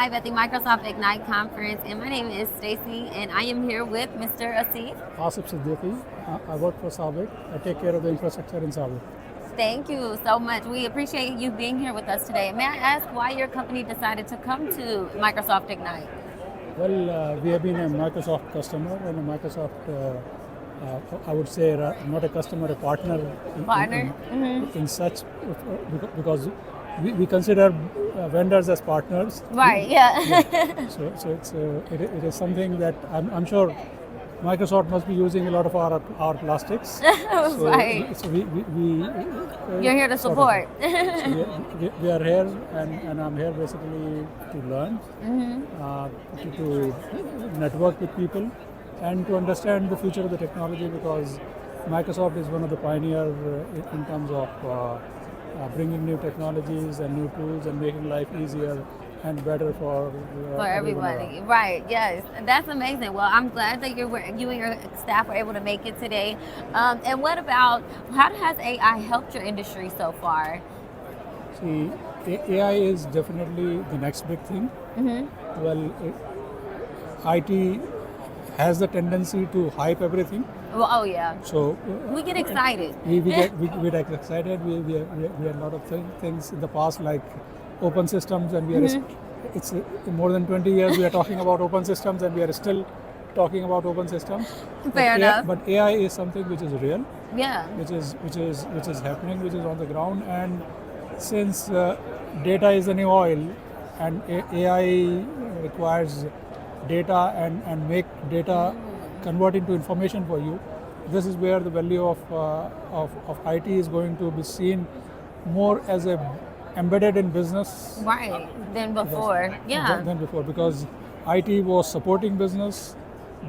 Live at the Microsoft Ignite conference, and my name is Stacy, and I am here with Mr. Asif. Asif, I work for Sabit. I take care of the infrastructure in Sabit. Thank you so much. We appreciate you being here with us today. May I ask why your company decided to come to Microsoft Ignite? Well, we have been a Microsoft customer and a Microsoft, I would say, not a customer, a partner. In such, because we consider vendors as partners. Right. Yeah. So it is something that I'm sure Microsoft must be using a lot of our plastics. Right. So we You're here to support. we are here, and I'm here basically to learn, to network with people, and to understand the future of the technology, because Microsoft is one of the pioneers in terms of bringing new technologies and new tools and making life easier and better for everybody. Right, yes. That's amazing. Well, I'm glad that you and your staff were able to make it today. And what about, how has AI helped your industry so far? See, AI is definitely the next big thing. Well, IT has the tendency to hype everything. Well, oh yeah. So we get excited. We get excited. We had a lot of things in the past, like open systems, and we are it's more than 20 years we are talking about open systems, and we are still talking about open systems. Fair enough. But AI is something which is real. Yeah. Which is happening, which is on the ground, and since data is the new oil, and AI requires data and make data convert into information for you. This is where the value of IT is going to be seen more as a embedded in business. Right, than before. Yeah. Than before, because IT was supporting business,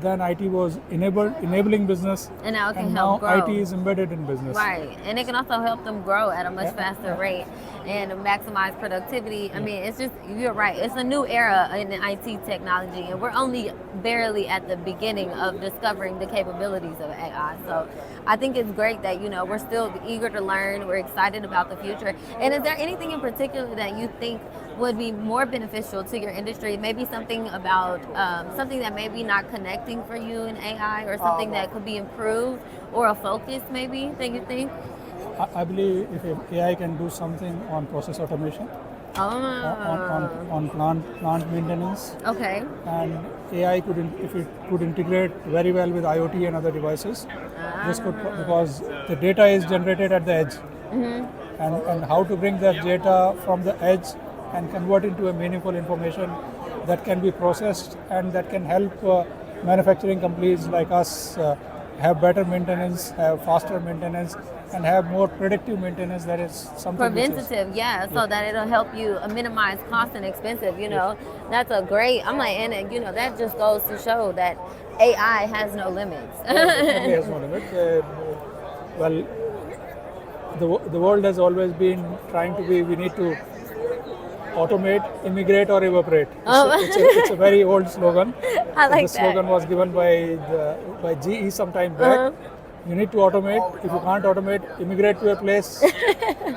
then IT was enabling business, and now it can help grow. IT is embedded in business. Right, and it can also help them grow at a much faster rate and maximize productivity. I mean, it's just, you're right, it's a new era in IT technology, and we're only barely at the beginning of discovering the capabilities of AI. So I think it's great that, we're still eager to learn, we're excited about the future. And is there anything in particular that you think would be more beneficial to your industry? Maybe something about something that maybe not connecting for you in AI, or something that could be improved, or a focus maybe that you think? I believe if AI can do something on process automation, on plant maintenance, okay, and AI if it could integrate very well with IoT and other devices, this could, because the data is generated at the edge, and how to bring that data from the edge and convert into a meaningful information that can be processed and that can help manufacturing companies like us have better maintenance, have faster maintenance, and have more predictive maintenance. That is something preventative, so that it'll help you minimize cost and expensive. That's a great. I'm like, and that just goes to show that AI has no limits. It has no limit. Well, the world has always been trying to be. We need to automate, immigrate, or evaporate. It's a very old slogan. I like that. The slogan was given by GE some time back. You need to automate. If you can't automate, immigrate to a place,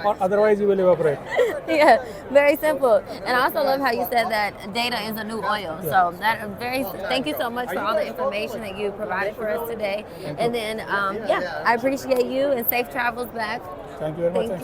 or otherwise you will evaporate. Yeah, very simple. And I also love how you said that data is a new oil. Yeah. So thank you so much for all the information that you provided for us today. And then, I appreciate you, and safe travels back. Thank you very much. Thank you.